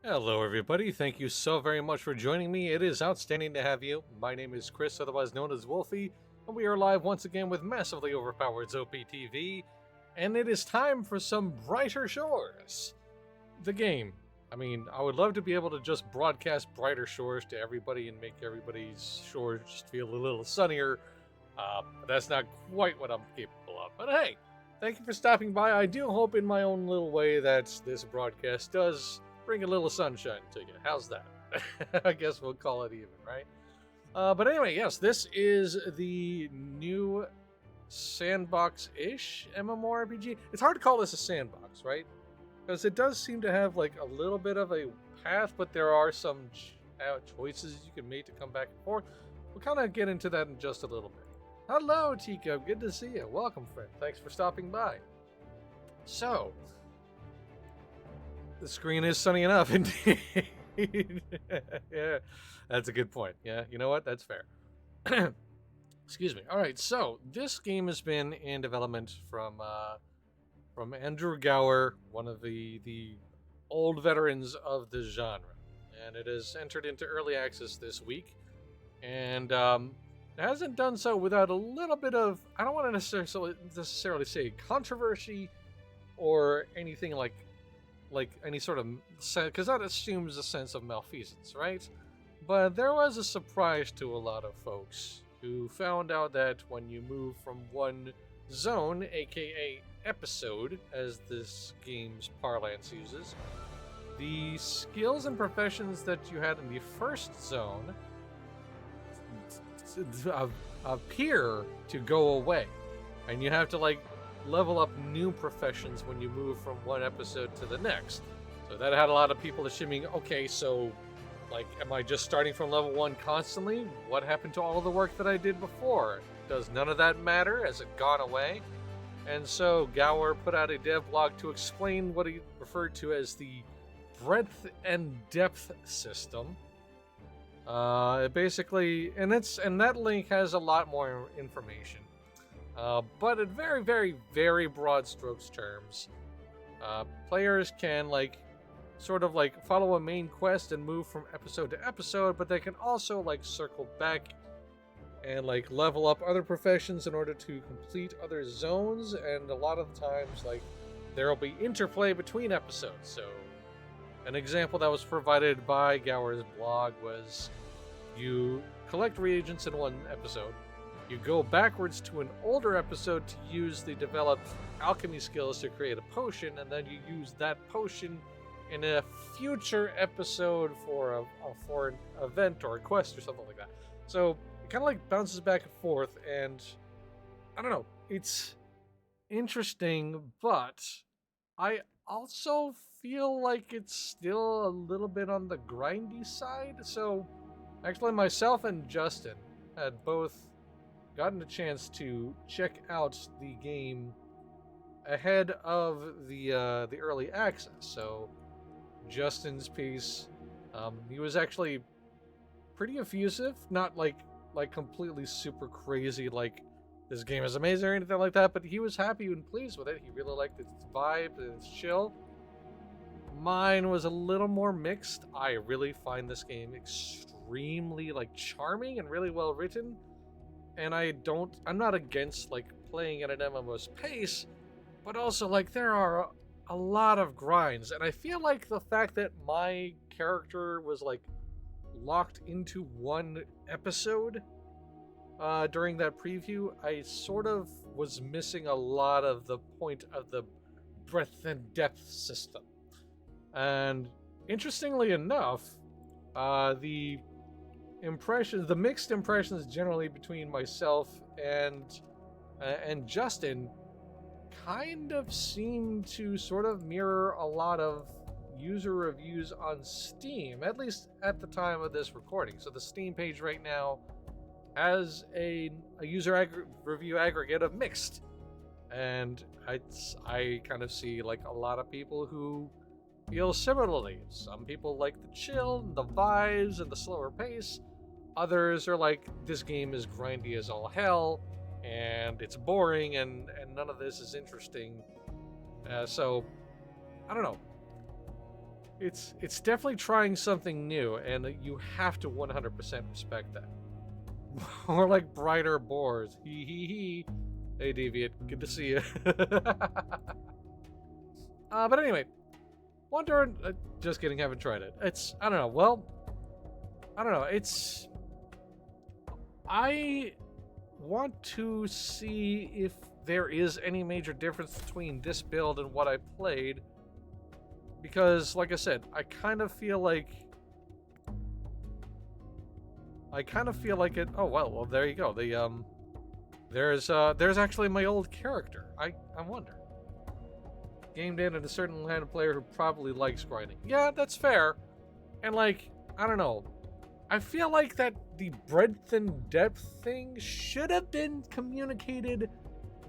Hello, everybody. Thank you so very much for joining me. It is outstanding to have you. My name is Chris, otherwise known as Wolfie, and we are live once again with Massively Overpowered OPTV. And it is time for some Brighter Shores. The game. I would love to be able to just broadcast Brighter Shores to everybody and make everybody's shores just feel a little sunnier. But that's not quite what I'm capable of. But hey, thank you for stopping by. I do hope in my own little way that this broadcast does bring a little sunshine to you. How's that? I guess we'll call it even, right? But anyway, yes, this is the new sandbox-ish MMORPG. It's hard to call this a sandbox, right? Because it does seem to have like a little bit of a path, but there are some choices you can make to come back and forth. We'll kind of get into that in just a little bit. Hello, Tico. Good to see you. Welcome, friend. Thanks for stopping by. So, the screen is sunny enough, indeed. Yeah, that's a good point. Yeah, you know what? That's fair. Excuse me. All right, so this game has been in development from Andrew Gower, one of the old veterans of the genre, and it has entered into early access this week, and it hasn't done so without a little bit of, I don't want to necessarily say controversy or anything like any sort of, because that assumes a sense of malfeasance, right? But there was a surprise to a lot of folks who found out that when you move from one zone, aka episode, as this game's parlance uses, the skills and professions that you had in the first zone appear to go away, and you have to level up new professions when you move from one episode to the next. So that had a lot of people assuming, okay, so am I just starting from level 1 constantly? What happened to all of the work that I did before? Does none of that matter? Has it gone away? And so Gower put out a dev blog to explain what he referred to as the breadth and depth system. Basically, and that link has a lot more information. But in very, very, very broad strokes terms, players can follow a main quest and move from episode to episode, but they can also circle back and level up other professions in order to complete other zones, and a lot of the times there will be interplay between episodes. So an example that was provided by Gower's blog was you collect reagents in one episode, you go backwards to an older episode to use the developed alchemy skills to create a potion, and then you use that potion in a future episode for an event or a quest or something like that. So it kind of bounces back and forth, and I don't know, it's interesting, but I also feel like it's still a little bit on the grindy side. So actually myself and Justin had both gotten a chance to check out the game ahead of the early access. So Justin's piece, he was actually pretty effusive, not like completely super crazy this game is amazing or anything like that, but he was happy and pleased with it. He really liked its vibe and its chill. Mine was a little more mixed. I really find this game extremely charming and really well written. And I'm not against playing at an MMO's pace, but also there are a lot of grinds, and I feel like the fact that my character was locked into one episode during that preview, I sort of was missing a lot of the point of the breadth and depth system. And interestingly enough, the mixed impressions generally between myself and Justin kind of seem to sort of mirror a lot of user reviews on Steam, at least at the time of this recording. So the Steam page right now has a user review aggregate of mixed, and I kind of see a lot of people who feel similarly. Some people like the chill, the vibes, and the slower pace. Others are this game is grindy as all hell, and it's boring, and none of this is interesting. So, I don't know. it's definitely trying something new, and you have to 100% respect that. More like brighter boars. Hee hee hee. Hey, Deviant, good to see you. But anyway, Wonder. Just kidding, haven't tried it. I don't know. Well, I don't know. I want to see if there is any major difference between this build and what I played. Because, like I said, I kind of feel like it. Oh well, there you go. There's actually my old character. I wonder. Gamed in at a certain line of player who probably likes grinding. Yeah, that's fair. And like, I don't know. I feel like that the breadth and depth thing should have been communicated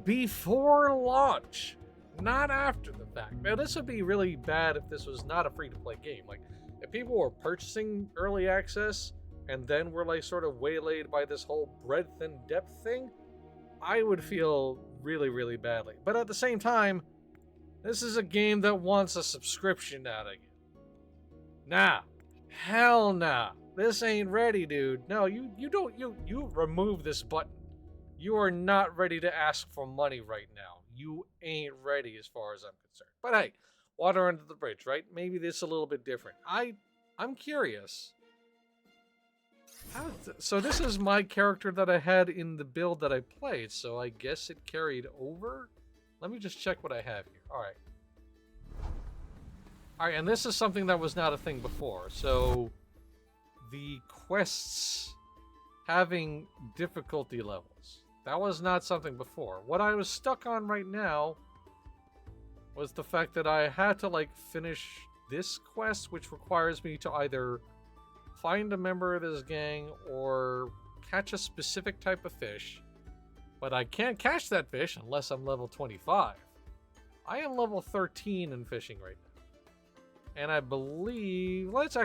before launch, not after the fact. Now, this would be really bad if this was not a free-to-play game. Like, if people were purchasing early access and then were like sort of waylaid by this whole breadth and depth thing, I would feel really, really badly. But at the same time, this is a game that wants a subscription out of you. Nah. Hell nah. This ain't ready, dude. No, you remove this button. You are not ready to ask for money right now. You ain't ready as far as I'm concerned. But hey, water under the bridge, right? Maybe this is a little bit different. I'm curious. So this is my character that I had in the build that I played, so I guess it carried over? Let me just check what I have here. Alright, and this is something that was not a thing before. So the quests having difficulty levels. That was not something before. What I was stuck on right now was the fact that I had to like finish this quest, which requires me to either find a member of this gang or catch a specific type of fish. But I can't catch that fish unless I'm level 25. I am level 13 in fishing right now. And I believe... Let's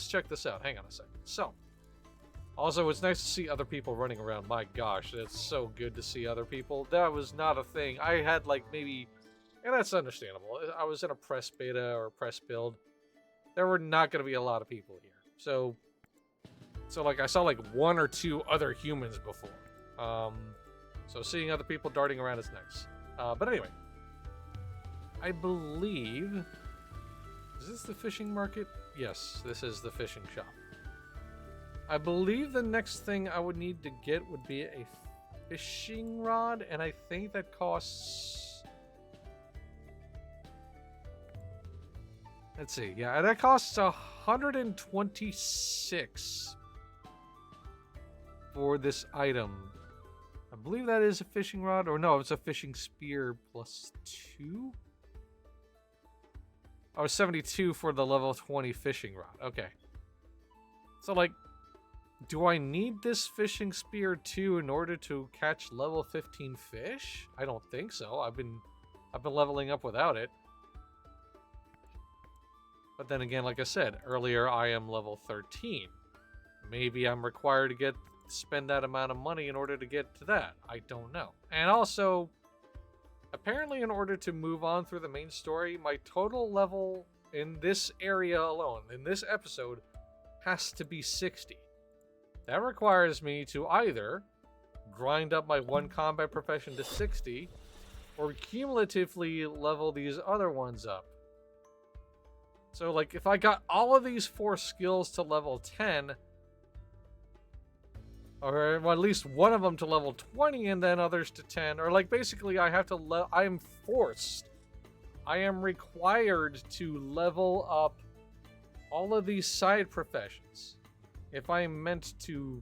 check this out. Hang on a second. So, also, it's nice to see other people running around. My gosh, it's so good to see other people. That was not a thing. I had like maybe... And that's understandable. I was in a press beta or a press build. There were not going to be a lot of people here. So like I saw like one or two other humans before. So seeing other people darting around is nice. But anyway, I believe, is this the fishing market? Yes, this is the fishing shop. I believe the next thing I would need to get would be a fishing rod, and I think that costs... Let's see, yeah, that costs 126 for this item. I believe that is a fishing rod, or no, it's a fishing spear plus 2? Oh, 72 for the level 20 fishing rod. Okay. So, like, do I need this fishing spear too in order to catch level 15 fish? I don't think so. I've been leveling up without it. But then again, like I said earlier, I am level 13. Maybe I'm required to spend that amount of money in order to get to that. I don't know. And also, apparently in order to move on through the main story, my total level in this area alone, in this episode, has to be 60. That requires me to either grind up my one combat profession to 60, or cumulatively level these other ones up. So, like, if I got all of these 4 skills to level 10, or well, at least one of them to level 20 and then others to 10, or like basically I have to I am required to level up all of these side professions if I am meant to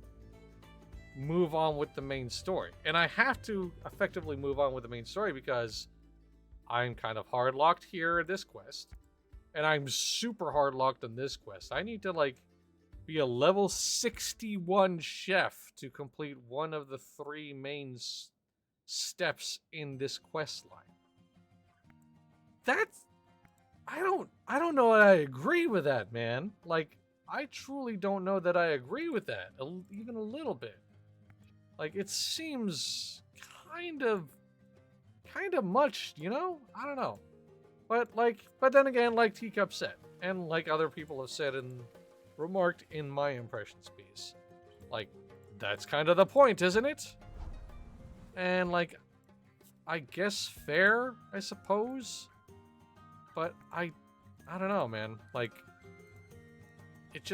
move on with the main story. And I have to effectively move on with the main story because I'm kind of hard locked here at this quest, and I'm super hard locked on this quest. I need to like be a level 61 chef to complete one of the 3 main steps in this quest line. That's... I don't know that I agree with that, man. Like, I truly don't know that I agree with that, even a little bit. Like, it seems kind of much, you know? I don't know. But then again, like Teacup said, and like other people have said and remarked in my impressions piece, like, that's kind of the point, isn't it? And like, I guess fair, I suppose. But I don't know, man. Like, it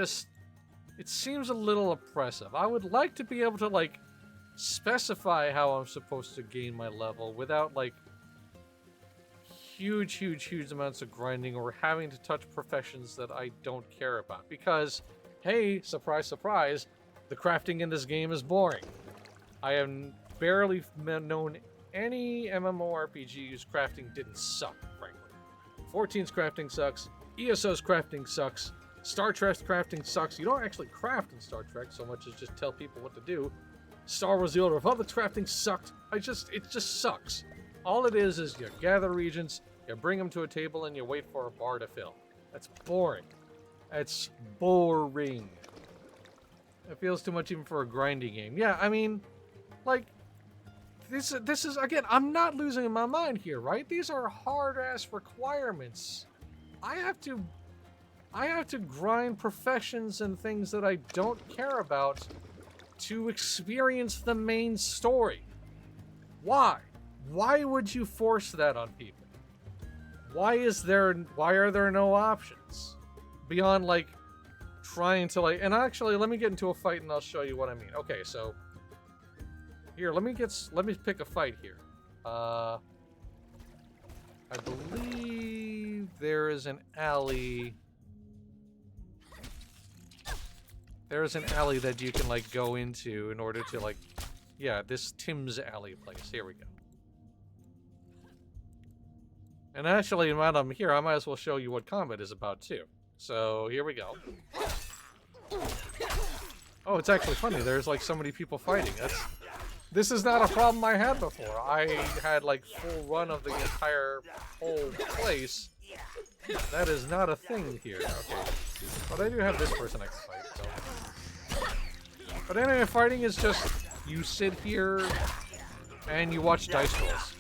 seems a little oppressive. I would like to be able to, like, specify how I'm supposed to gain my level without, like, huge amounts of grinding or having to touch professions that I don't care about. Because, hey, surprise, surprise, the crafting in this game is boring. I have barely known any MMORPG whose crafting didn't suck, frankly. 14's crafting sucks. ESO's crafting sucks. Star Trek's crafting sucks. You don't actually craft in Star Trek so much as just tell people what to do. Star Wars The Old Republic's crafting sucked. It just sucks. All it is you gather regions, you bring them to a table, and you wait for a bar to fill. That's boring. That's boring. It feels too much even for a grinding game. Yeah, I mean, like, this is, again, I'm not losing my mind here, right? These are hard-ass requirements. I have to grind professions and things that I don't care about to experience the main story. Why? Why would you force that on people? Why are there no options? Beyond, like, trying to, like, and actually, let me get into a fight and I'll show you what I mean. Okay, so, here, let me pick a fight here. I believe there is an alley. There is an alley that you can, like, go into in order to, like, yeah, this Tim's Alley place. Here we go. And actually, while I'm here, I might as well show you what combat is about, too. So, here we go. Oh, it's actually funny. There's, like, so many people fighting. This is not a problem I had before. I had, like, full run of the entire whole place. That is not a thing here. Okay. But I do have this person I can fight, so. But anyway, fighting is just, you sit here and you watch dice rolls.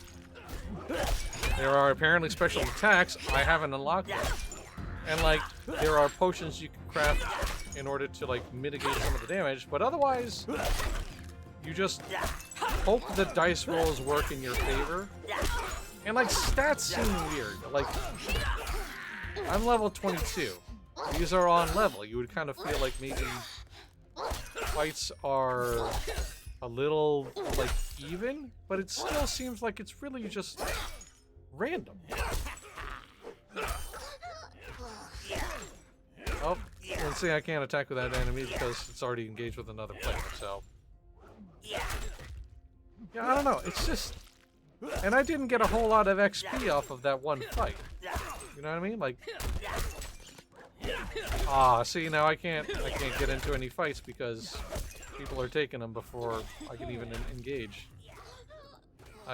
There are apparently special attacks. I haven't unlocked them. And, like, there are potions you can craft in order to, like, mitigate some of the damage. But otherwise, you just hope the dice rolls work in your favor. And, like, stats seem weird. Like, I'm level 22. These are on level. You would kind of feel like maybe fights are a little, like, even, but it still seems like it's really just random. Oh, let's see, I can't attack with that enemy because it's already engaged with another player, so. Yeah, I don't know, it's just, and I didn't get a whole lot of XP off of that one fight. You know what I mean? Like, see, now I can't get into any fights because people are taking them before I can even engage.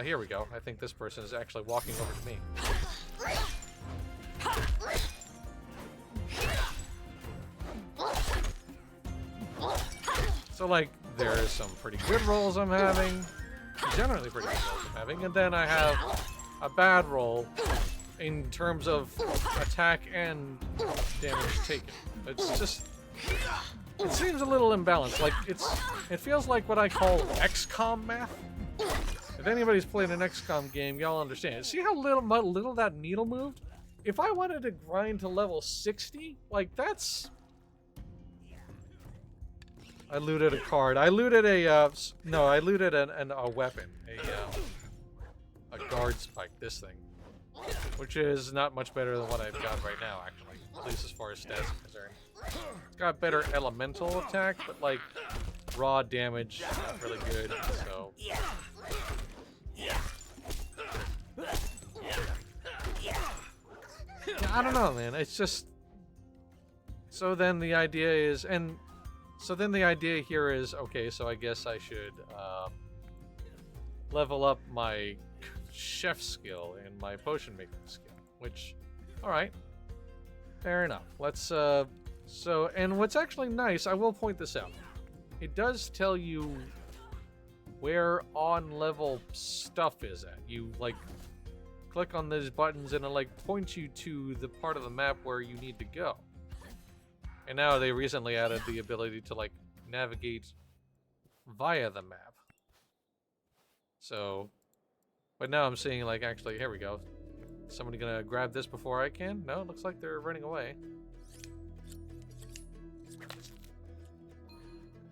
Here we go. I think this person is actually walking over to me. So, like, there's some pretty good rolls I'm having. Generally pretty good rolls I'm having. And then I have a bad roll in terms of attack and damage taken. It's just, it seems a little imbalanced. Like, it feels like what I call XCOM math. If anybody's played an XCOM game, y'all understand. See how little that needle moved? If I wanted to grind to level 60, like, that's... I looted a card. I looted a, no, I looted a weapon. A guard spike, this thing. Which is not much better than what I've got right now, actually. At least as far as stats are concerned. It's got better elemental attack, but, like, raw damage, not really good, so... Yeah, I don't know, man. It's just... So then the idea is... here is, okay, so I guess I should level up my chef skill and my potion making skill, which, alright, fair enough. Let's, and what's actually nice, I will point this out, it does tell you where on level stuff is at. You, like, click on those buttons and it like points you to the part of the map where you need to go. And now they recently added the ability to like navigate via the map. So, but now I'm seeing like actually, here we go. Somebody gonna grab this before I can? No, it looks like they're running away.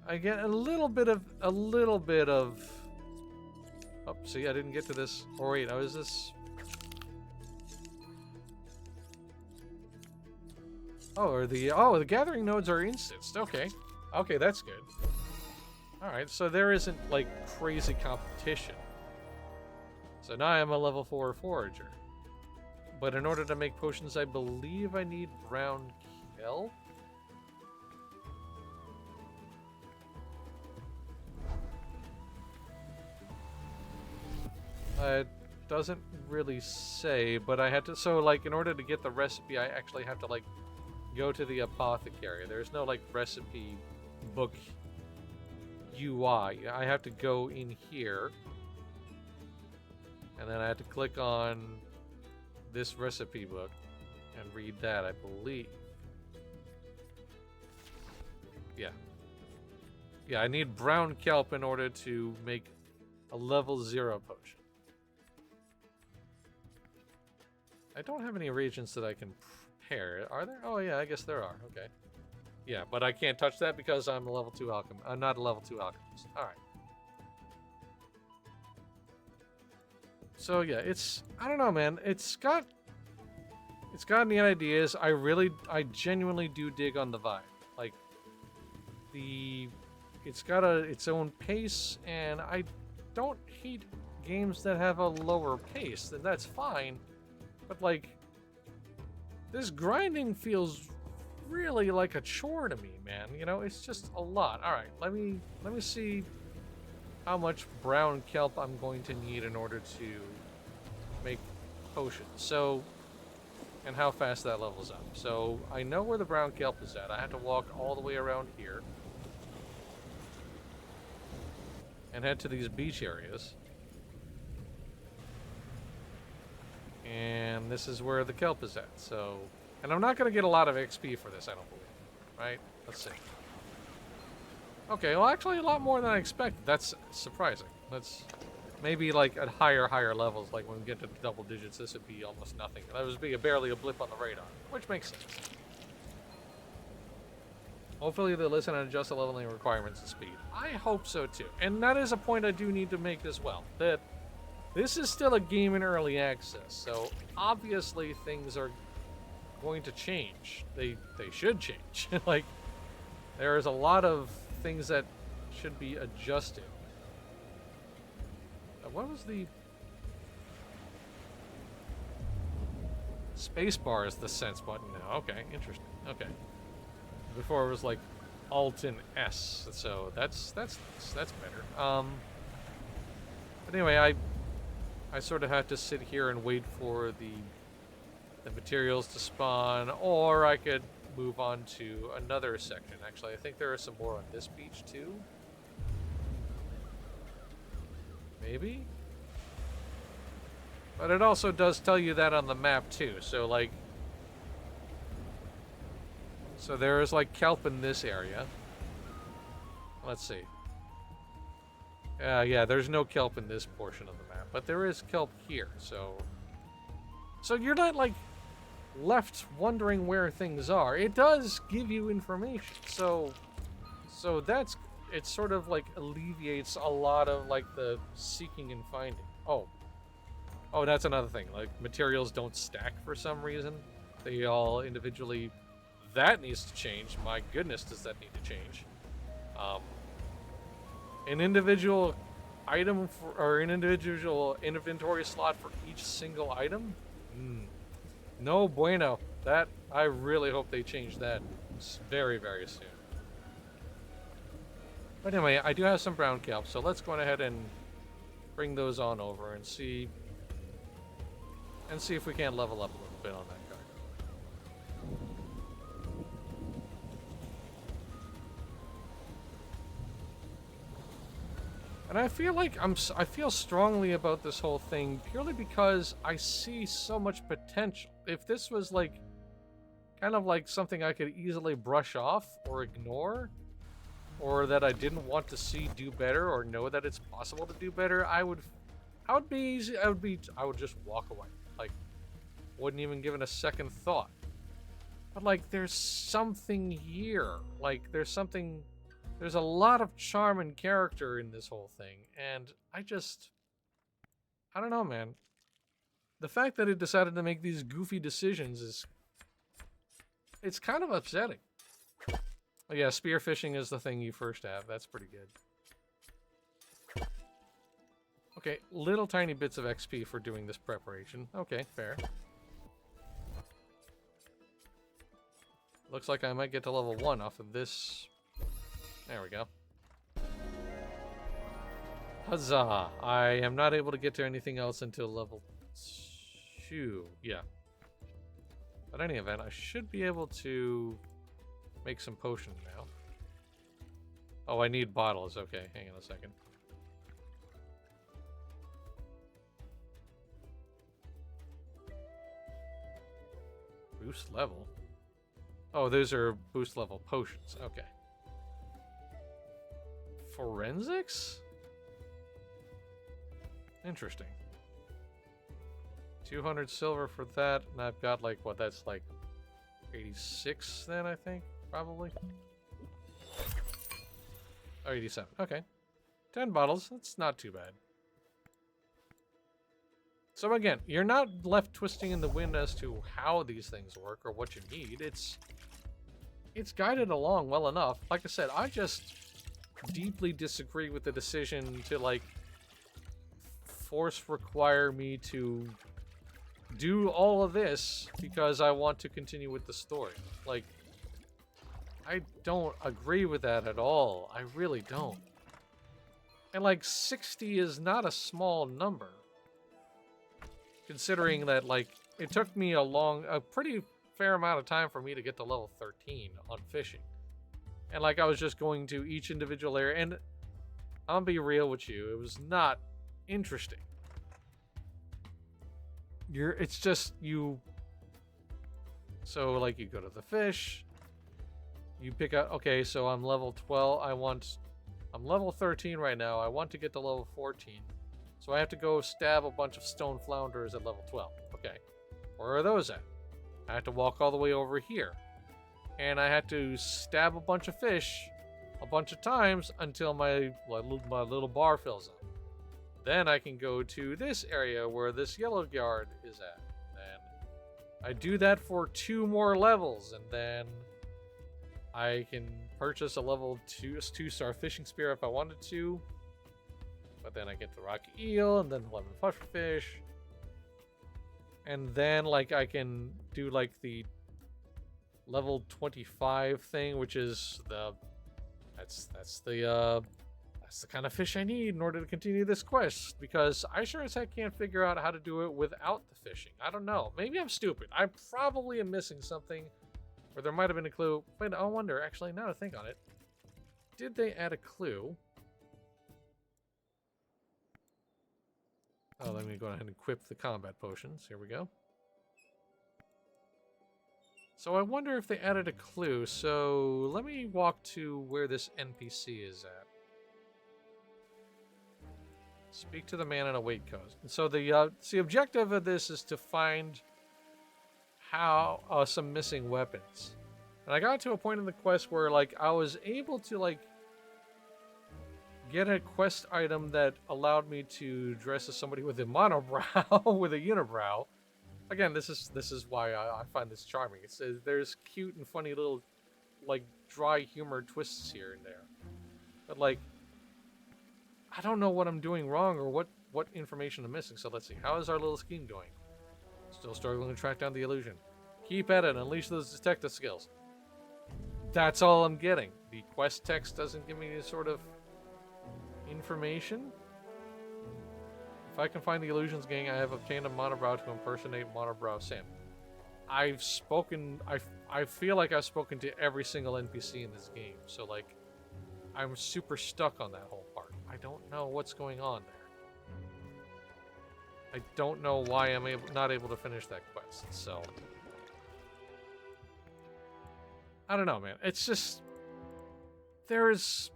I get a little bit of, oh, see, I didn't get to this. Or wait, oh, is this? Oh, the gathering nodes are instanced. Okay. Okay, that's good. Alright, so there isn't, like, crazy competition. So now I'm a level 4 forager. But in order to make potions, I believe I need brown kelp? It doesn't really say, but I had to, so like in order to get the recipe, I actually have to like go to the apothecary. There's no like recipe book UI. I have to go in here, and then I have to click on this recipe book and read that, I believe. Yeah. Yeah, I need brown kelp in order to make a level 0 potion. I don't have any reagents that I can prepare. Are there? Oh yeah, I guess there are. Okay. Yeah, but I can't touch that because I'm a level 2 alchemist. I'm not a level 2 alchemist. Alright. So yeah, it's, I don't know, man. It's got neat ideas. I genuinely do dig on the vibe. Like, it's got its own pace, and I don't hate games that have a lower pace. Then that's fine. But like, this grinding feels really like a chore to me, man. You know, it's just a lot. All right, let me see how much brown kelp I'm going to need in order to make potions. So, and how fast that levels up. So I know where the brown kelp is at. I have to walk all the way around here and head to these beach areas. And this is where the kelp is at. So, and I'm not going to get a lot of XP for this, I don't believe. Right? Let's see. Okay, well, actually, a lot more than I expected. That's surprising. That's maybe like at higher levels, like when we get to double digits, this would be almost nothing. That would be barely a blip on the radar, which makes sense. Hopefully they listen and adjust the leveling requirements and speed. I hope so too. And that is a point I do need to make as well. That this is still a game in early access, so obviously things are going to change. They should change. Like, there's a lot of things that should be adjusted. What was the... Spacebar is the sense button now. Okay, interesting. Okay. Before it was like Alt and S, so that's better. But anyway, I sort of have to sit here and wait for the materials to spawn, or I could move on to another section. Actually, I think there are some more on this beach too. Maybe? But it also does tell you that on the map too, so like... So there is like kelp in this area. Let's see. Yeah, there's no kelp in this portion of the map, but there is kelp here, so... So you're not like left wondering where things are. It does give you information, so that's... It sort of like alleviates a lot of like the seeking and finding. Oh, that's another thing. Like, materials don't stack for some reason. They all individually... That needs to change. My goodness, does that need to change? An individual item or an individual inventory slot for each single item? No bueno. That, I really hope they change that very, very soon. But anyway, I do have some brown kelp, so let's go ahead and bring those on over and see if we can't level up a little bit on that card. And I feel like I feel strongly about this whole thing purely because I see so much potential. If this was like kind of like something I could easily brush off or ignore, or that I didn't want to see do better or know that it's possible to do better, I would be easy. I would just walk away. Like, wouldn't even give it a second thought. But like, there's something here. Like, there's a lot of charm and character in this whole thing, and I don't know, man. The fact that it decided to make these goofy decisions it's kind of upsetting. Oh yeah, spearfishing is the thing you first have. That's pretty good. Okay, little tiny bits of XP for doing this preparation. Okay, fair. Looks like I might get to level 1 off of this. There we go. Huzzah! I am not able to get to anything else until level 2. Yeah. But in any event, I should be able to make some potions now. Oh, I need bottles. Okay, hang on a second. Boost level? Oh, those are boost level potions. Okay. Forensics? Interesting. 200 silver for that, and I've got like, what, that's like 86 then, I think, probably. Oh, 87. Okay. 10 bottles. That's not too bad. So again, you're not left twisting in the wind as to how these things work or what you need. It's guided along well enough. Like I said, I just deeply disagree with the decision to like require me to do all of this because I want to continue with the story. Like, I don't agree with that at all. I really don't. And like 60 is not a small number. Considering that like it took me a pretty fair amount of time for me to get to level 13 on fishing. And like I was just going to each individual area, and I'll be real with you, it was not interesting. It's just you. So like you go to the fish, you pick out, okay, so I'm level 12, I'm level 13 right now, I want to get to level 14. So I have to go stab a bunch of stone flounders at level 12. Okay, where are those at? I have to walk all the way over here. And I had to stab a bunch of fish a bunch of times until my little bar fills up. Then I can go to this area where this yellow guard is at. And I do that for 2 more levels, and then I can purchase a level 2-star fishing spear if I wanted to. But then I get the rocky eel, and then 11 pufferfish. And then like I can do like the level 25 thing, which is that's the kind of fish I need in order to continue this quest, because I sure as heck can't figure out how to do it without the fishing. I don't know. Maybe I'm stupid. I probably am missing something, or there might have been a clue. Wait, I wonder, actually, now to think on it, did they add a clue? Oh, let me go ahead and equip the combat potions. Here we go. So I wonder if they added a clue. So let me walk to where this NPC is at. Speak to the man in a waistcoat. And so the objective of this is to find some missing weapons. And I got to a point in the quest where like I was able to like get a quest item that allowed me to dress as somebody with a monobrow, with a unibrow. Again, this is why I find this charming. It says there's cute and funny little like dry humor twists here and there, but like I don't know what I'm doing wrong or what information I'm missing. So let's see. How is our little scheme going? Still struggling to track down the illusion. Keep at it and unleash those detective skills. That's all I'm getting. The quest text doesn't give me any sort of information. If I can find the Illusions Gang, I have obtained a monobrow to impersonate Monobrow Sam. I feel like I've spoken to every single NPC in this game. So like, I'm super stuck on that whole part. I don't know what's going on there. I don't know why I'm not able to finish that quest, so... I don't know, man. It's just... There's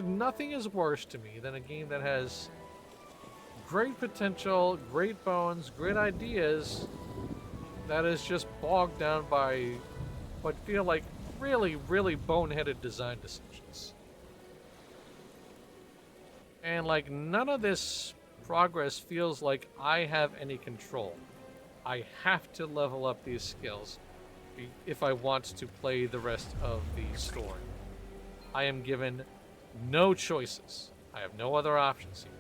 nothing is worse to me than a game that has great potential, great bones, great ideas that is just bogged down by what feel like really, really boneheaded design decisions. And like none of this progress feels like I have any control. I have to level up these skills if I want to play the rest of the story. I am given no choices. I have no other options here.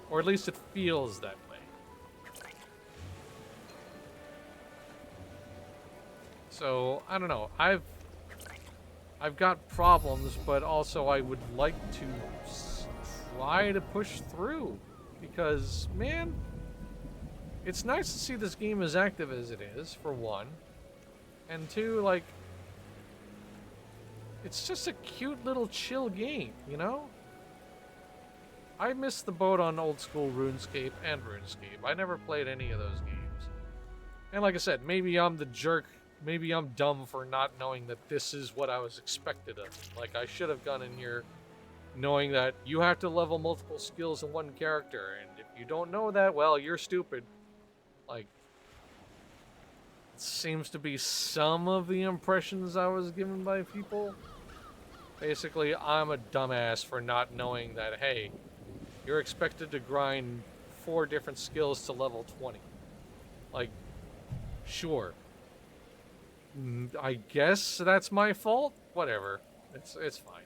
Or at least it feels that way. So, I don't know. I've got problems, but also I would like to try to push through. Because, man, it's nice to see this game as active as it is, for one. And two, like, it's just a cute little chill game, you know? I missed the boat on old school RuneScape and RuneScape. I never played any of those games. And like I said, maybe I'm the jerk. Maybe I'm dumb for not knowing that this is what I was expected of me. Like, I should have gone in here knowing that you have to level multiple skills in one character. And if you don't know that, well, you're stupid. Like, it seems to be some of the impressions I was given by people. Basically, I'm a dumbass for not knowing that, hey, you're expected to grind 4 different skills to level 20. Like, sure. I guess that's my fault? Whatever. It's fine.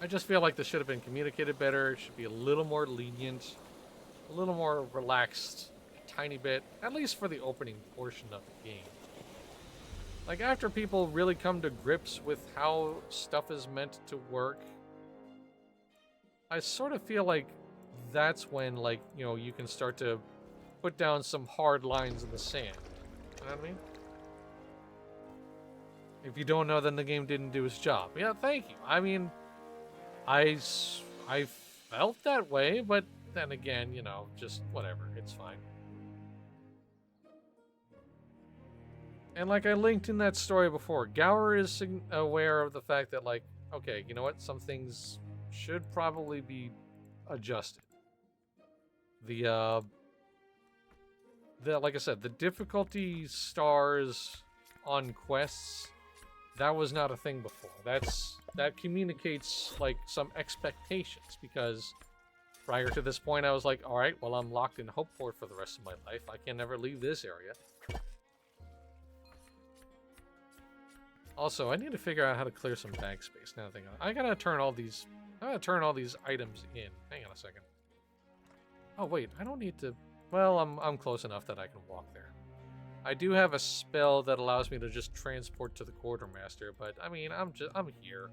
I just feel like this should have been communicated better. It should be a little more lenient. A little more relaxed. A tiny bit. At least for the opening portion of the game. Like, after people really come to grips with how stuff is meant to work, I sort of feel like that's when, like, you know, you can start to put down some hard lines in the sand. You know what I mean? If you don't know, then the game didn't do its job. Yeah, thank you. I mean, I felt that way, but then again, you know, just whatever. It's fine. And like I linked in that story before, Gower is aware of the fact that, like, okay, you know what? Some things should probably be adjusted. The like I said, the difficulty stars on quests, that was not a thing before. That communicates like some expectations, because prior to this point I was like, all right, well, I'm locked in Hopeport for the rest of my life. I can never leave this area. Also, I need to figure out how to clear some bag space. Now that I gotta turn all these items in. Hang on a second. Oh wait, I don't need to. Well, I'm close enough that I can walk there. I do have a spell that allows me to just transport to the quartermaster, but I mean, I'm here.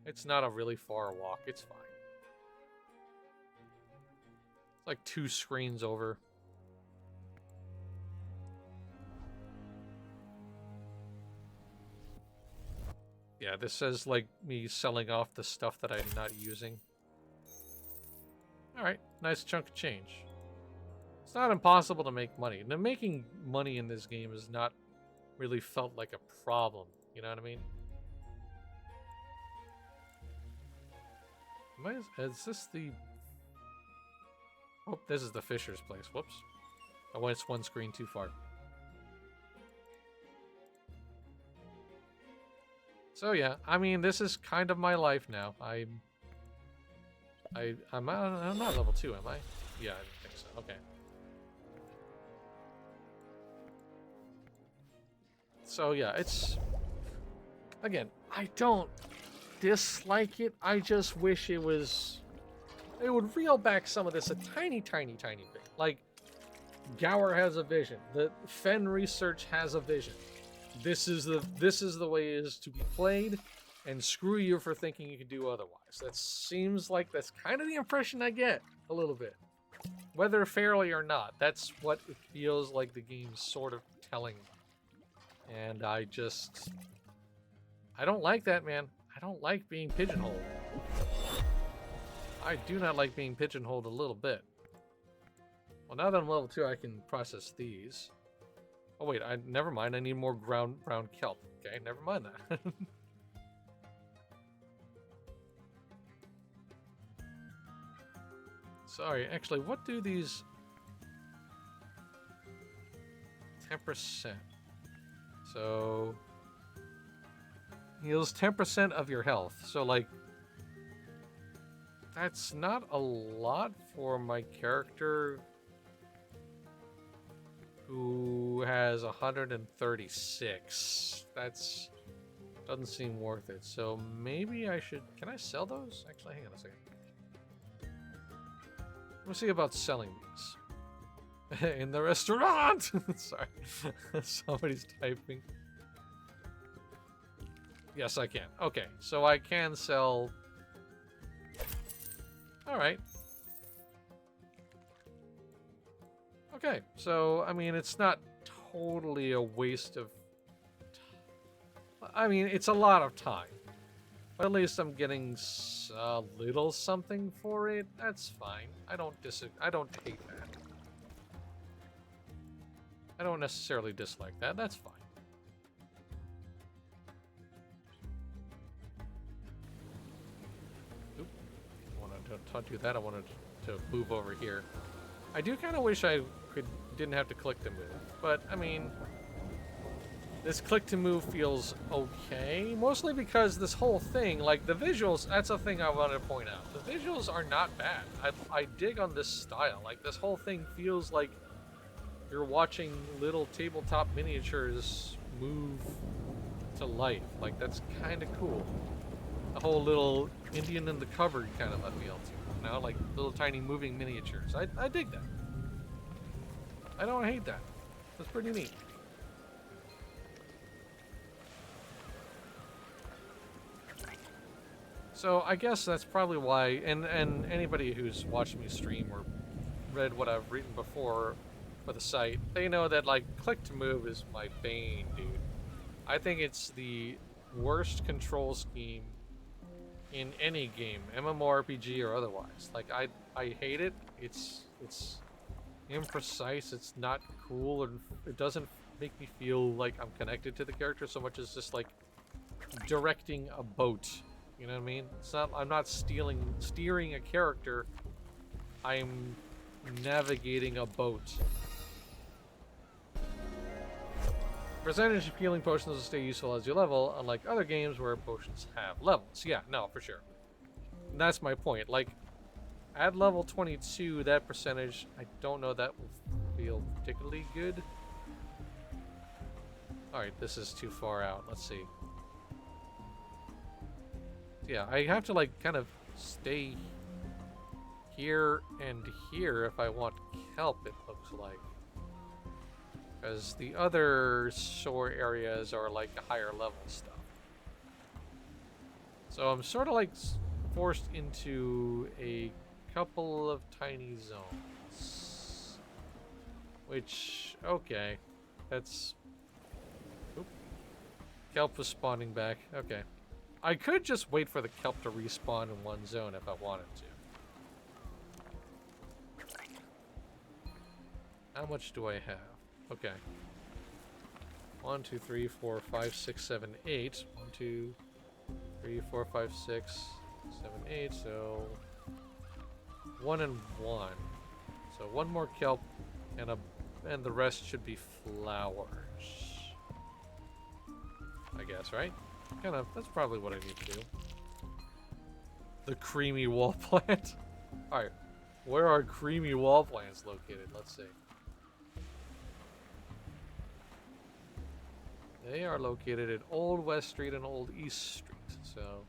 It's not a really far walk. It's fine. It's like 2 screens over. Yeah, this says like me selling off the stuff that I'm not using. Alright, nice chunk of change. It's not impossible to make money. Now, making money in this game has not really felt like a problem. You know what I mean? Is this the... Oh, this is the Fisher's place. Whoops. I went 1 screen too far. So yeah, I mean, this is kind of my life now. I'm not level 2, am I? Yeah, I didn't think so. Okay. So yeah, it's... Again, I don't dislike it. I just wish it was... It would reel back some of this a tiny, tiny, tiny bit. Like, Gower has a vision. The Fen Research has a vision. This is the way it is to be played, and screw you for thinking you can do otherwise. That seems like that's kind of the impression I get, a little bit. Whether fairly or not, that's what it feels like the game's sort of telling me. And I I don't like that, man. I don't like being pigeonholed. I do not like being pigeonholed a little bit. Well, now that I'm level 2, I can process these. Oh, wait, never mind. I need more brown kelp. Okay, never mind that. Sorry, actually, what do these... 10%. So... heals 10% of your health. So, like... that's not a lot for my character... who has 136. That's... doesn't seem worth it. So, maybe I should... can I sell those? Actually, hang on a second. We'll see about selling these. In the restaurant! Sorry. Somebody's typing. Yes, I can. Okay, so I can sell... alright. Okay, so, I mean, it's not totally a waste of... I mean, it's a lot of time. But at least I'm getting a little something for it. That's fine. I don't hate that. I don't necessarily dislike that. That's fine. Oop. I wanted to do that. I wanted to move over here. I do kind of wish I didn't have to click to move. But, I mean... this click to move feels okay, mostly because this whole thing, like the visuals, that's a thing I wanted to point out. The visuals are not bad. I dig on this style. Like this whole thing feels like you're watching little tabletop miniatures move to life. Like that's kind of cool. The whole little Indian in the cupboard kind of a feel to it, you know, like little tiny moving miniatures. I dig that. I don't hate that. That's pretty neat. So I guess that's probably why, and anybody who's watched me stream or read what I've written before for the site, they know that like click to move is my bane, dude. I think it's the worst control scheme in any game, MMORPG or otherwise. Like I hate it. It's imprecise. It's not cool, and it doesn't make me feel like I'm connected to the character so much as just like directing a boat. You know what I mean? It's not. I'm not steering a character. I'm navigating a boat. Percentage of healing potions will stay useful as you level, unlike other games where potions have levels. Yeah, no, for sure. And that's my point. Like, at level 22, that percentage, I don't know that will feel particularly good. Alright, this is too far out. Let's see. Yeah, I have to like kind of stay here and here if I want kelp, it looks like. Because the other shore areas are like higher level stuff. So I'm sort of like forced into a couple of tiny zones. Which, okay. That's... oop. Kelp was spawning back. Okay. I could just wait for the kelp to respawn in one zone if I wanted to. How much do I have? Okay. 1, 2, 3, 4, 5, 6, 7, 8. 1, 2, 3, 4, 5, 6, 7, 8. So 1 and 1. So one more kelp and the rest should be flowers. I guess, right? Kind of, that's probably what I need to do. The creamy wall plant. Alright, where are creamy wall plants located? Let's see. They are located at Old West Street and Old East Street, so...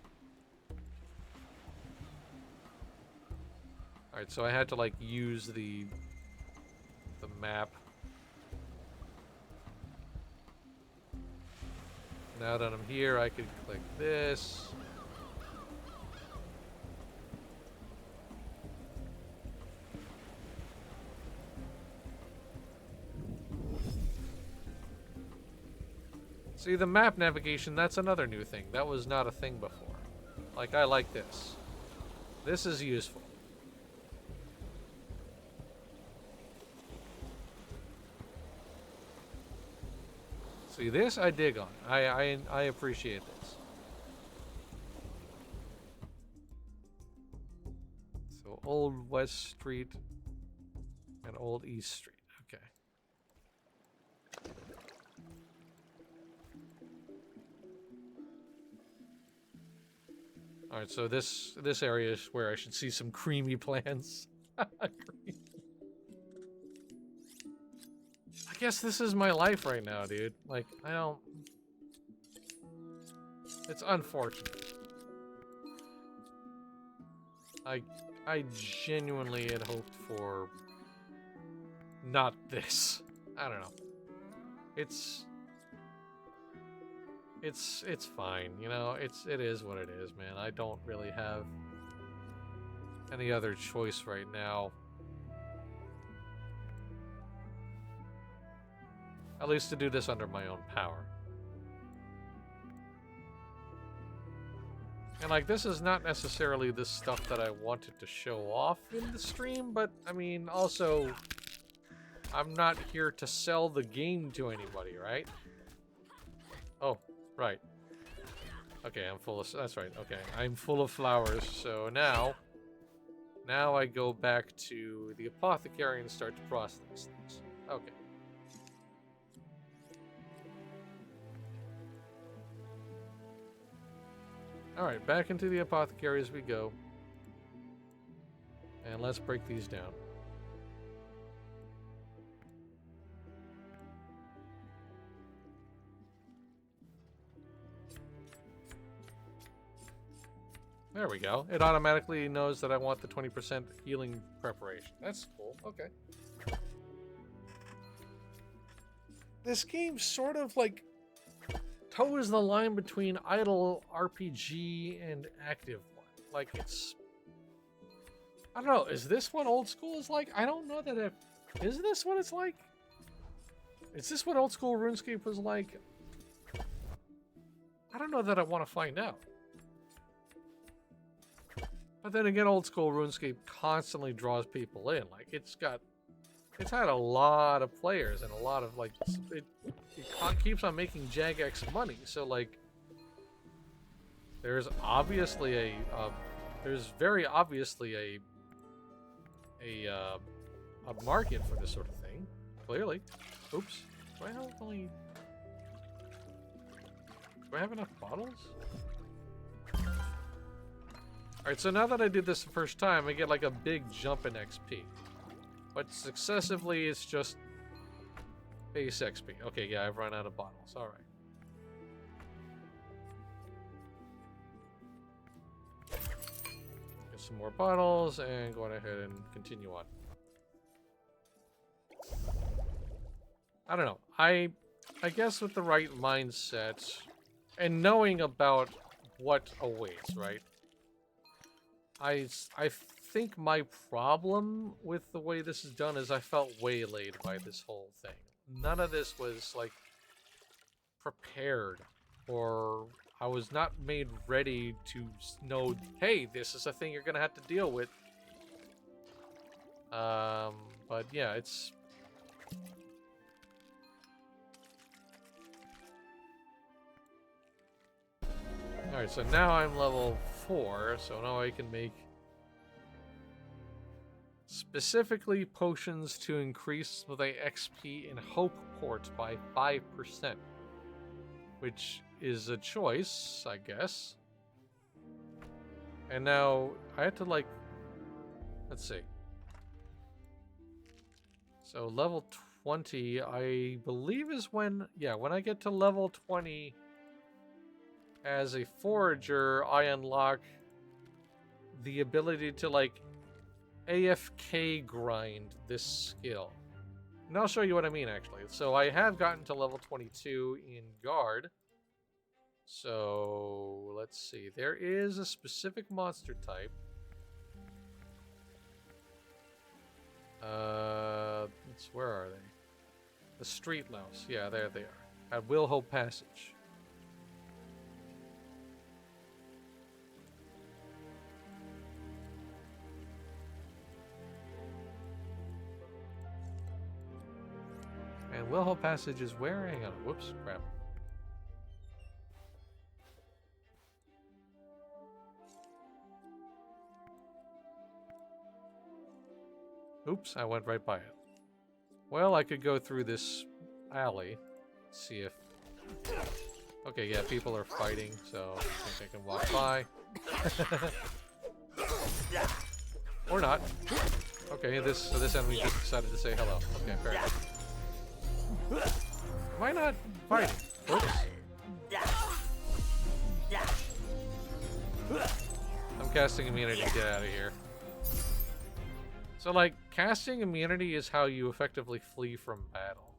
Alright, so I had to like use the map. Now that I'm here, I can click this. See, the map navigation, that's another new thing. That was not a thing before. Like, I like this. This is useful. See, this I dig on. I appreciate this. So, Old West Street and Old East Street. Okay. All right, so this area is where I should see some creamy plants. I guess this is my life right now, dude. Like, I don't... It's unfortunate. I genuinely had hoped for not this. I don't know. It's fine, you know. It is what it is, man. I don't really have any other choice right now. At least to do this under my own power. And like, this is not necessarily the stuff that I wanted to show off in the stream, but I mean, also, I'm not here to sell the game to anybody, right? Oh, right. Okay, I'm full of... That's right, okay. I'm full of flowers, so now I go back to the apothecary and start to process things. Okay. Alright, back into the apothecary as we go. And let's break these down. There we go. It automatically knows that I want the 20% healing preparation. That's cool. Okay. This game sort of like toes the line between idle RPG and active one. Like, it's... I don't know. Is this what old school is like? I don't know that it... Is this what it's like? Is this what old school RuneScape was like? I don't know that I want to find out. But then again, old school RuneScape constantly draws people in. Like, it's had a lot of players and a lot of, like, it keeps on making Jagex money. So, like, there's obviously there's very obviously a market for this sort of thing. Clearly. Oops. Do I have enough bottles? Alright, so now that I did this the first time, I get like a big jump in XP. But successively, it's just base XP. Okay, yeah, I've run out of bottles. Alright. Get some more bottles and go on ahead and continue on. I don't know. I guess with the right mindset and knowing about what awaits, right? I think my problem with the way this is done is I felt waylaid by this whole thing. None of this was, like, prepared, or I was not made ready to know, hey, this is a thing you're gonna have to deal with. But yeah, it's... Alright, so now I'm level 4, so now I can make specifically potions to increase the XP in Hope Port by 5%, which is a choice, I guess. And now I have to, like, let's see. So level 20, I believe is when, yeah, when I get to level 20 as a forager, I unlock the ability to, like, AFK grind this skill. And I'll show you what I mean, actually. So I have gotten to level 22 in Guard. So let's see. There is a specific monster type. Where are they? The street louse. Yeah, there they are. at Willhope Passage. And Willhope Passage is where? Hang on. Whoops. Crap. Oops, I went right by it. Well, I could go through this alley. See if... Okay, yeah, people are fighting, so I think I can walk by. Or not. Okay, this enemy just decided to say hello. Okay, fair enough. Am I not fighting? Oops. I'm casting immunity. Get out of here. So, like, casting immunity is how you effectively flee from battle.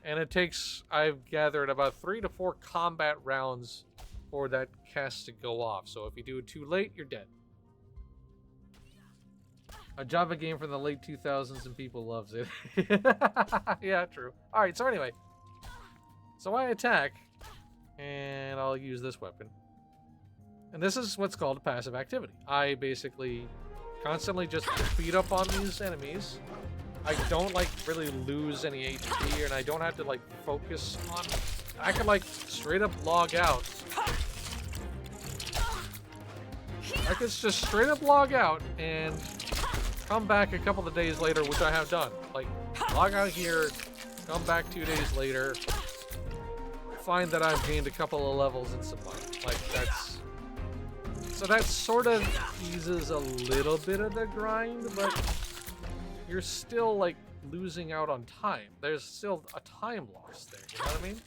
And it takes, I've gathered, about 3 to 4 combat rounds for that cast to go off. So if you do it too late, you're dead. A Java game from the late 2000s and people loves it. Yeah, true. Alright, so anyway. So I attack, and I'll use this weapon. And this is what's called a passive activity. I basically constantly just beat up on these enemies. I don't, like, really lose any HP, and I don't have to, like, focus on... I can, like, straight up log out. I could just straight up log out and come back a couple of days later, which I have done. Like, log out here, come back 2 days later, find that I've gained a couple of levels in some life. Like, that's... So that sort of eases a little bit of the grind, but you're still, like, losing out on time. There's still a time loss there, you know what I mean?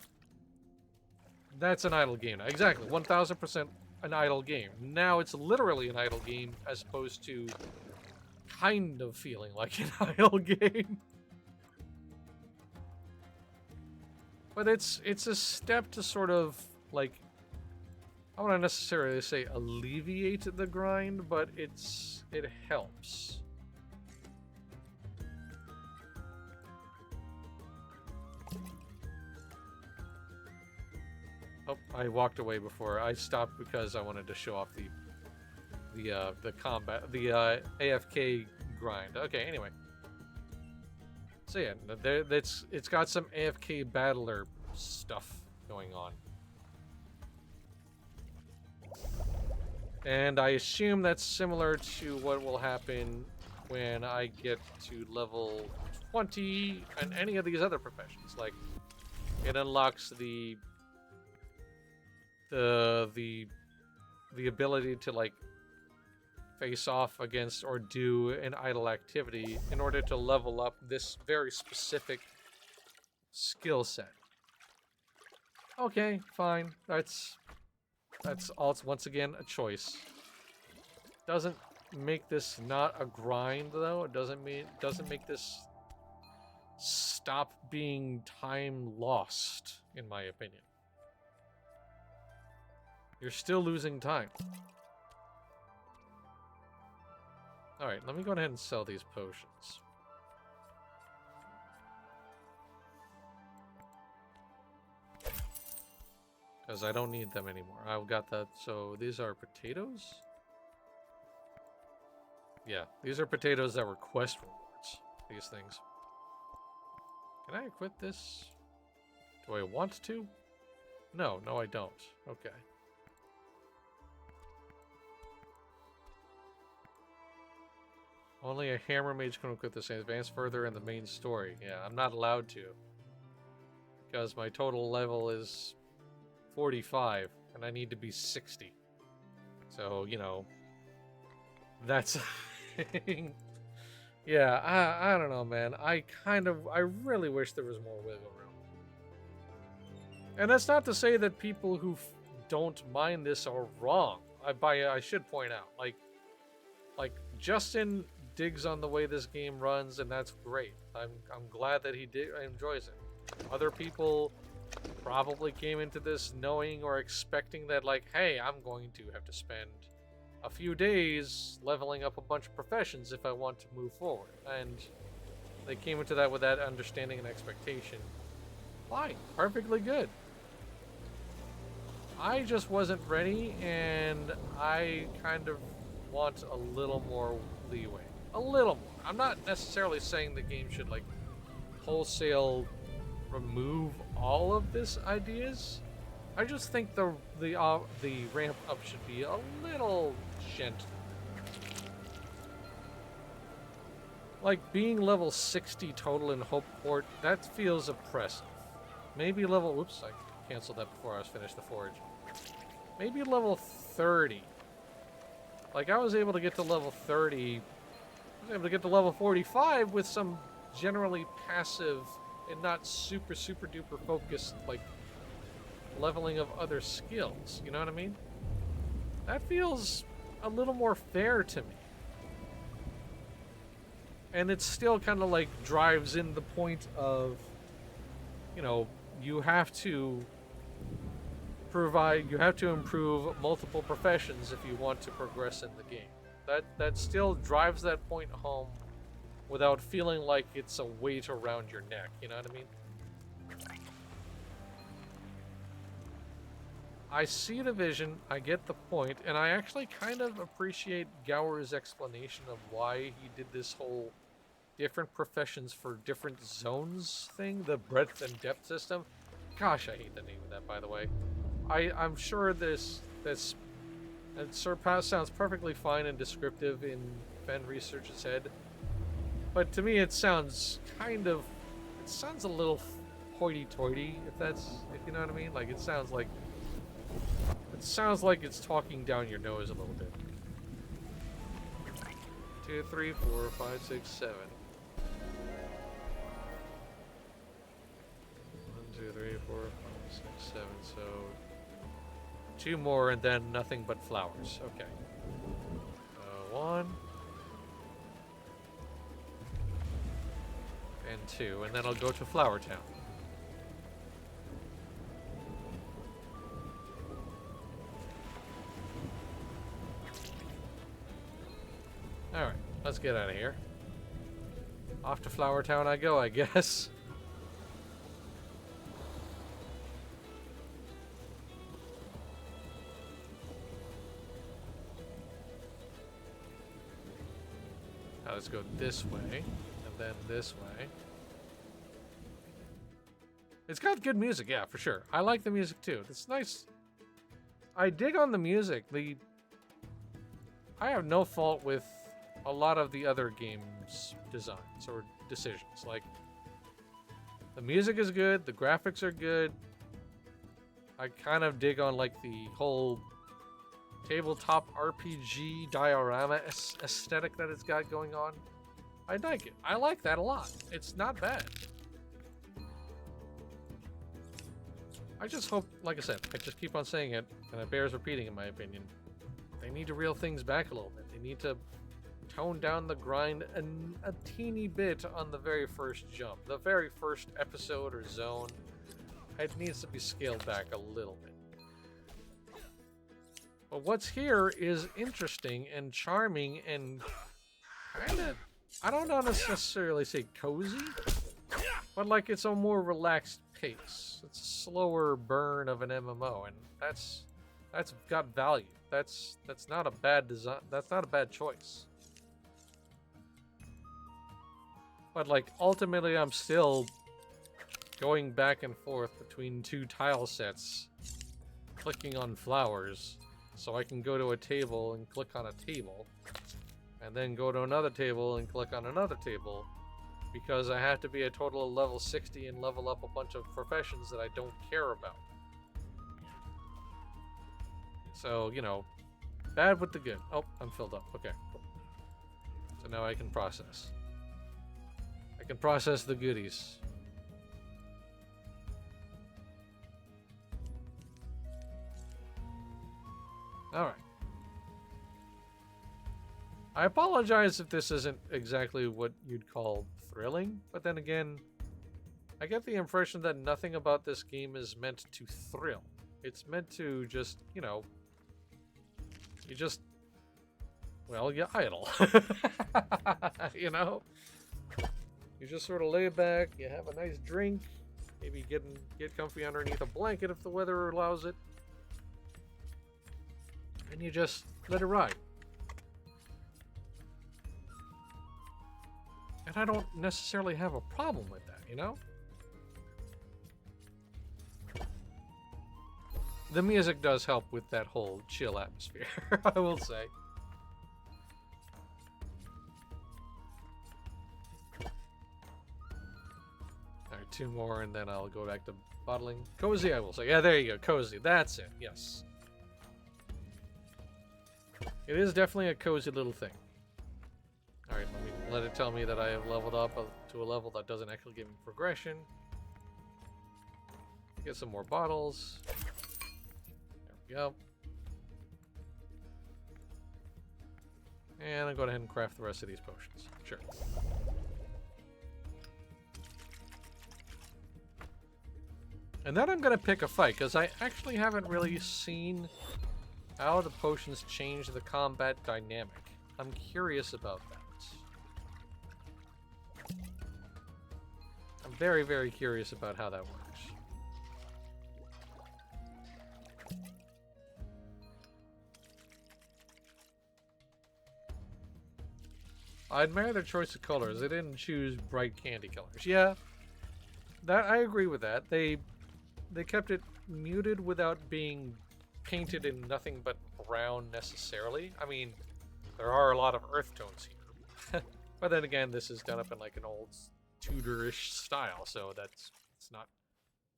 That's an idle game now. Exactly, 1000% an idle game. Now it's literally an idle game as opposed to kind of feeling like an idle game. But it's a step to sort of, like, I wouldn't necessarily say alleviate the grind, but it helps. Oh, I walked away before. I stopped because I wanted to show off the combat, the AFK grind. Okay, anyway. So yeah, it's got some AFK battler stuff going on. And I assume that's similar to what will happen when I get to level 20 and any of these other professions. Like, it unlocks the ability to, like, face off against or do an idle activity in order to level up this very specific skill set. Okay, fine. That's all. Once again a choice. Doesn't make this not a grind though. It doesn't make this stop being time lost, in my opinion. You're still losing time. Alright, let me go ahead and sell these potions. Because I don't need them anymore. I've got that. So these are potatoes? Yeah, these are potatoes that were quest rewards. These things. Can I equip this? Do I want to? No, I don't. Okay. Only a hammer mage can equip this and advance further in the main story. Yeah, I'm not allowed to. Because my total level is 45, and I need to be 60. So, you know, that's... Yeah, I don't know, man. I really wish there was more wiggle room. And that's not to say that people who don't mind this are wrong. I should point out, like Justin digs on the way this game runs, and that's great. I'm glad that he enjoys it. Other people probably came into this knowing or expecting that, like, hey, I'm going to have to spend a few days leveling up a bunch of professions if I want to move forward. And they came into that with that understanding and expectation. Fine. Perfectly good. I just wasn't ready, and I kind of want a little more leeway. A little more. I'm not necessarily saying the game should, like, wholesale remove all of this ideas. I just think the ramp up should be a little gentle. Like being level 60 total in Hopeport, that feels oppressive. Maybe level, whoops, I canceled that before I was finished the forge. Maybe level 30. Like I was able to get to level 30, I was able to get to level 45 with some generally passive and not super duper focused like leveling of other skills, you know what I mean? That feels a little more fair to me. And it still kind of like drives in the point of, you know, you have to improve multiple professions if you want to progress in the game. That still drives that point home without feeling like it's a weight around your neck, you know what I mean? I see the vision, I get the point, and I actually kind of appreciate Gower's explanation of why he did this whole different professions for different zones thing, the breadth and depth system. Gosh, I hate the name of that, by the way. I'm sure this sounds perfectly fine and descriptive in Fen Research's head, but to me it sounds a little hoity-toity, if you know what I mean. Like it sounds like it's talking down your nose a little bit. 2, 3, 4, 5, 6, 7. 1, 2, 3, 4, 5, 6, 7. So 2 more and then nothing but flowers. Okay. 1 and 2, and then I'll go to Flower Town. Alright, let's get out of here. Off to Flower Town I go, I guess. Now let's go this way, and then this way. It's got good music, yeah, for sure. I like the music too. It's nice. I dig on the music. I have no fault with a lot of the other games' designs or decisions. Like, the music is good, the graphics are good. I kind of dig on like the whole tabletop RPG diorama aesthetic that it's got going on. I like it. I like that a lot. It's not bad. I just hope, like I said, I just keep on saying it, and it bears repeating in my opinion. They need to reel things back a little bit. They need to tone down the grind a teeny bit on the very first jump. The very first episode or zone. It needs to be scaled back a little bit. But what's here is interesting and charming and kind of, I don't want to necessarily say cozy, but like it's a more relaxed pace. It's a slower burn of an MMO, and that's got value. That's not a bad design. That's not a bad choice. But like ultimately, I'm still going back and forth between 2 tile sets, clicking on flowers, so I can go to a table and click on a table, and then go to another table and click on another table, because I have to be a total of level 60 and level up a bunch of professions that I don't care about. So, you know, bad with the good. Oh, I'm filled up. Okay. So now I can process. I can process the goodies. Alright. I apologize if this isn't exactly what you'd call thrilling, but then again, I get the impression that nothing about this game is meant to thrill. It's meant to just, you know, you idle. You know? You just sort of lay back, you have a nice drink, Maybe get comfy underneath a blanket if the weather allows it. And you just let it ride. And I don't necessarily have a problem with that, you know? The music does help with that whole chill atmosphere, I will say. Alright, 2 more and then I'll go back to bottling. Cozy, I will say. Yeah, there you go, cozy. That's it, yes. It is definitely a cozy little thing. Alright, let it tell me that I have leveled up to a level that doesn't actually give me progression. Get some more bottles. There we go. And I'll go ahead and craft the rest of these potions. Sure. And then I'm going to pick a fight, because I actually haven't really seen how the potions change the combat dynamic. I'm curious about that. I'm very, very curious about how that works. I admire their choice of colors. They didn't choose bright candy colors. Yeah, that I agree with that. They kept it muted without being painted in nothing but brown necessarily. I mean, there are a lot of earth tones here. But then again, this is done up in like an old Tudorish style, so it's not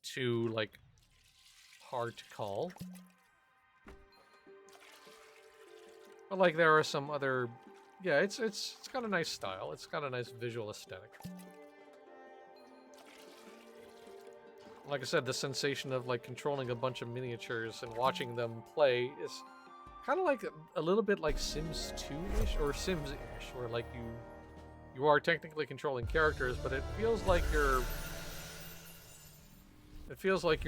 too like hard to call. But like there are some other, yeah, it's got a nice style. It's got a nice visual aesthetic. Like I said, the sensation of like controlling a bunch of miniatures and watching them play is kind of like a little bit like Sims 2-ish or Sims-ish, where like you are technically controlling characters, but it feels like you're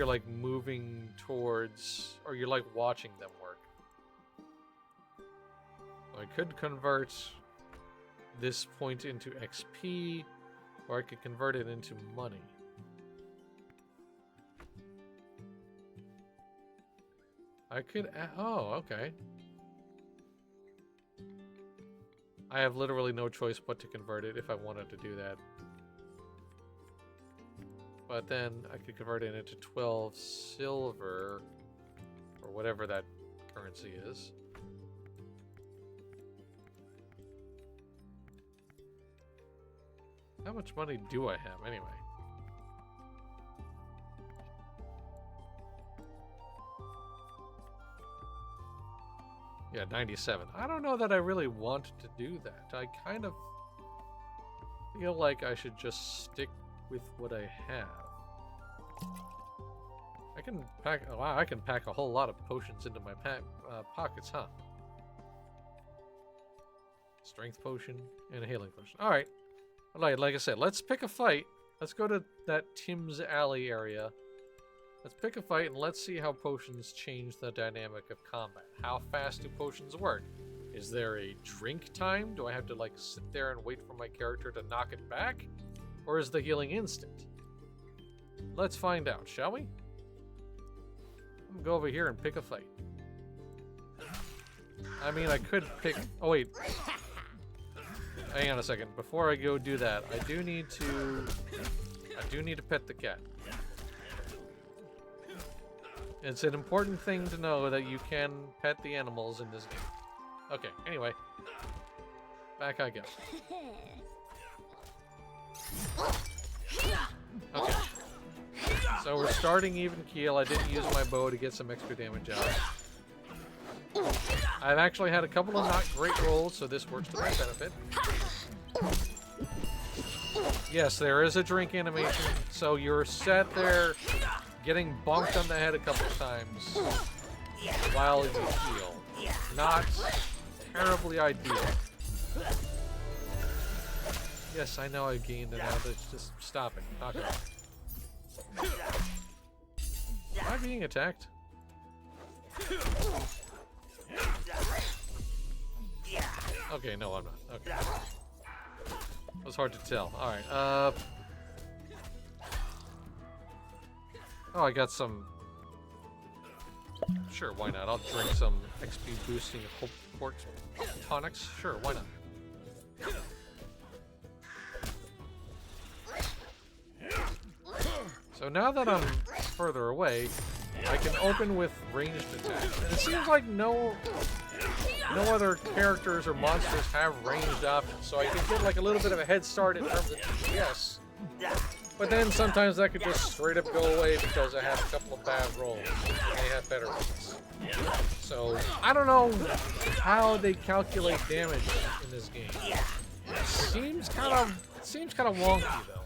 like moving towards, or you're like watching them work. I could convert this point into XP, or I could convert it into money. I could, oh, okay. I have literally no choice but to convert it if I wanted to do that. But then I could convert it into 12 silver, or whatever that currency is. How much money do I have anyway? Yeah, 97. I don't know that I really want to do that. I kind of feel like I should just stick with what I have. I can pack, oh, wow, I can pack a whole lot of potions into my pockets, huh? Strength potion and a healing potion. All right. Like I said, let's pick a fight. Let's go to that Tim's Alley area. Let's pick a fight and let's see how potions change the dynamic of combat. How fast do potions work? Is there a drink time? Do I have to like sit there and wait for my character to knock it back? Or is the healing instant? Let's find out, shall we? I'm gonna go over here and pick a fight. I mean, I could pick... Oh, wait. Hang on a second. Before I go do that, I do need to pet the cat. It's an important thing to know that you can pet the animals in this game. Okay, anyway. Back I go. Okay. So we're starting even keel. I didn't use my bow to get some extra damage out. I've actually had a couple of not great rolls, so this works to my benefit. Yes, there is a drink animation, so you're sat there getting bonked on the head a couple times while you heal. Not terribly ideal. Yes, I know I gained it now, but just stop it. Knock it off. Am I being attacked? Okay, no, I'm not. Okay. It was hard to tell. Alright, Oh, I got some... Sure, why not? I'll drink some XP boosting port tonics. Sure, why not? So now that I'm further away, I can open with ranged attacks. And it seems like no other characters or monsters have ranged options, so I can get like a little bit of a head start in terms of DPS. But then sometimes that could just straight up go away because I have a couple of bad rolls. And they have better ones. So I don't know how they calculate damage in this game. It seems kind of wonky though.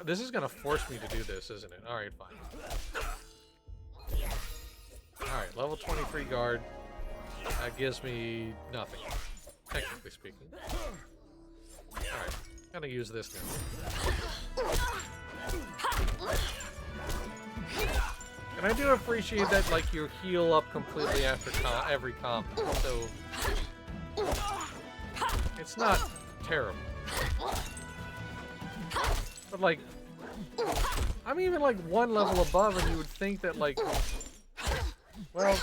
This is gonna force me to do this, isn't it? All right, fine. All right, level 23 guard. That gives me nothing, technically speaking. All right, gonna use this now. And I do appreciate that, like, you heal up completely after every combat, so it's not terrible. But like, I'm even like one level above, and you would think that like, well,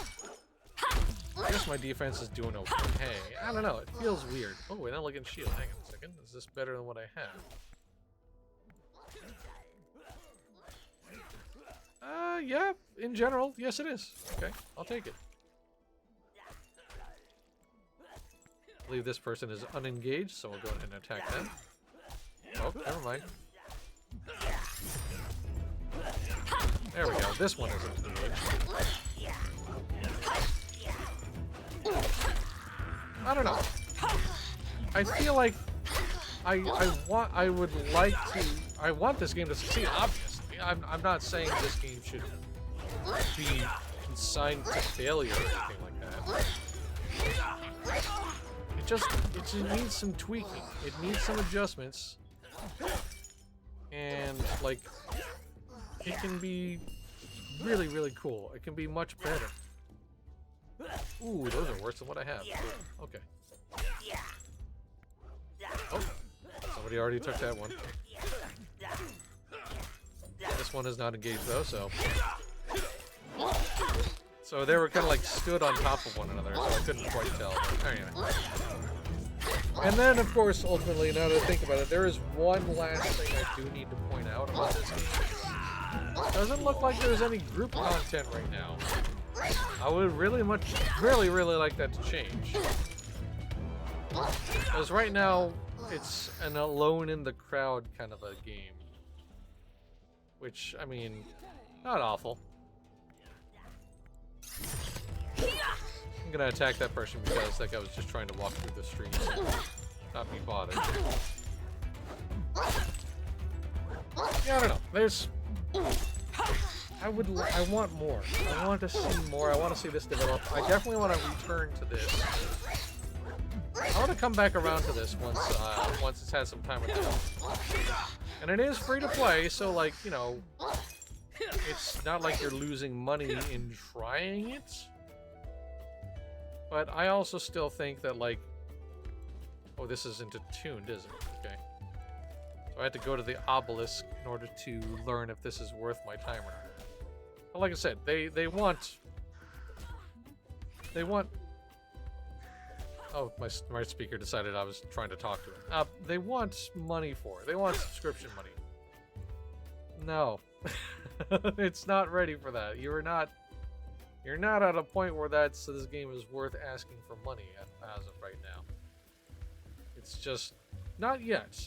I guess my defense is doing okay. I don't know. It feels weird. Oh, wait, I'm looking at shield. Hang on a second. Is this better than what I have? Yeah. In general, yes, it is. Okay, I'll take it. I believe this person is unengaged, so we'll go ahead and attack them. Oh, never mind. There we go. This one isn't engaged. I don't know. I feel like I want this game to succeed, obviously. I'm not saying this game should be consigned to failure or anything like that. It just needs some tweaking. It needs some adjustments. And like, it can be really, really cool. It can be much better. Ooh, those are worse than what I have. Ooh, okay. Oh, somebody already took that one. This one is not engaged though, so they were kind of like stood on top of one another, so I couldn't quite tell. Anyway. And then, of course, ultimately, now that I think about it, there is one last thing I do need to point out about this game. It doesn't look like there's any group content right now. I would really like that to change. Because right now, it's an alone in the crowd kind of a game. Which, I mean, not awful. I'm gonna attack that person because that guy was just trying to walk through the streets and not be bothered. Yeah, I don't know. There's... I want more. I want to see more. I want to see this develop. I definitely want to return to this. I want to come back around to this once it's had some time with it. And it is free to play, so like, you know, it's not like you're losing money in trying it. But I also still think that, like, oh, this isn't attuned, is it? Okay. So I had to go to the obelisk in order to learn if this is worth my time or not. But like I said, they want. Oh, my speaker decided I was trying to talk to him. They want money for it. They want subscription money. No. It's not ready for that. You're not at a point where this game is worth asking for money as of right now. It's just not yet.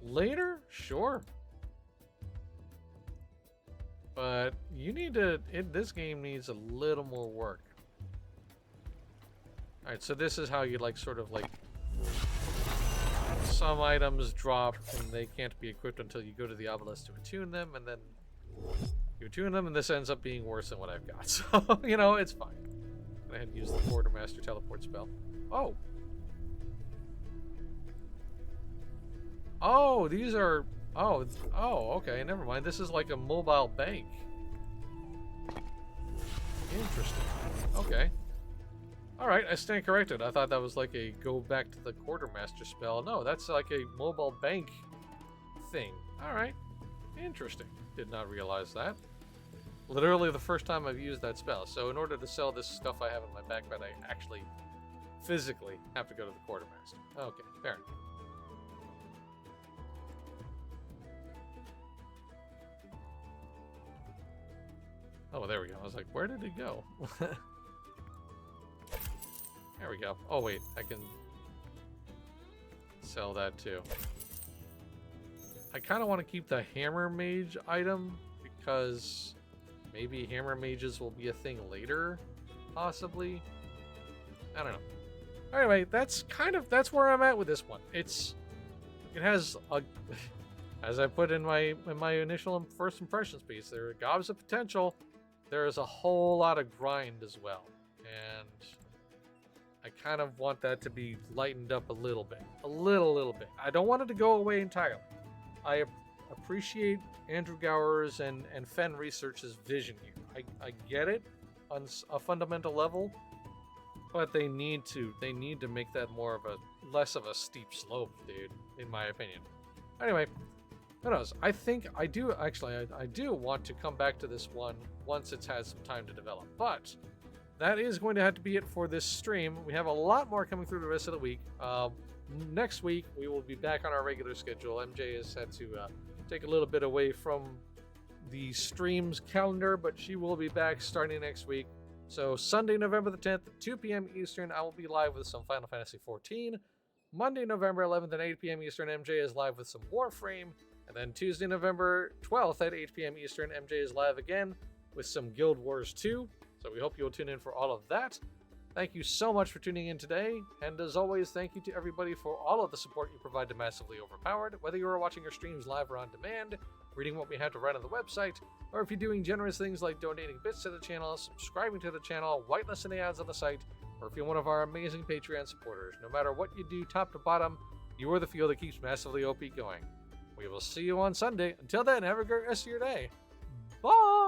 Later? Sure. But you need to... this game needs a little more work. Alright, so this is how you, like, sort of, like... Some items drop, and they can't be equipped until you go to the obelisk to attune them, and then... You attune them, and this ends up being worse than what I've got. So, you know, it's fine. Go ahead and use the Quartermaster teleport spell. Oh! Oh, these are... Oh, okay, never mind. This is like a mobile bank. Interesting. Okay. Alright, I stand corrected. I thought that was like a go back to the Quartermaster spell. No, that's like a mobile bank thing. All right. Interesting. Did not realize that. Literally the first time I've used that spell. So in order to sell this stuff I have in my backpack, I actually physically have to go to the quartermaster. Okay, fair enough. Oh, there we go. I was like, where did it go? There we go. Oh, wait. I can sell that too. I kind of want to keep the hammer mage item because maybe hammer mages will be a thing later, possibly. I don't know. Anyway, that's where I'm at with this one. It has a as I put in my initial first impressions piece, there are gobs of potential. There is a whole lot of grind as well, and I kind of want that to be lightened up a little bit, a little bit. I don't want it to go away entirely. I appreciate Andrew Gower's and Fen Research's vision here. I get it on a fundamental level, but they need to make that less of a steep slope, dude, in my opinion. Anyway, who knows? I think I do want to come back to this one once it's had some time to develop. But that is going to have to be it for this stream. We have a lot more coming through the rest of the week. Next week, we will be back on our regular schedule. MJ has had to take a little bit away from the streams calendar, but she will be back starting next week. So Sunday, November the 10th, at 2 p.m. Eastern, I will be live with some Final Fantasy XIV. Monday, November 11th at 8 p.m. Eastern, MJ is live with some Warframe. And then Tuesday, November 12th at 8 p.m. Eastern, MJ is live again with some Guild Wars 2. So we hope you'll tune in for all of that. Thank you so much for tuning in today. And as always, thank you to everybody for all of the support you provide to Massively Overpowered. Whether you are watching our streams live or on demand, reading what we have to write on the website, or if you're doing generous things like donating bits to the channel, subscribing to the channel, whitelisting the ads on the site, or if you're one of our amazing Patreon supporters. No matter what you do, top to bottom, you are the fuel that keeps Massively OP going. We will see you on Sunday. Until then, have a great rest of your day. Bye!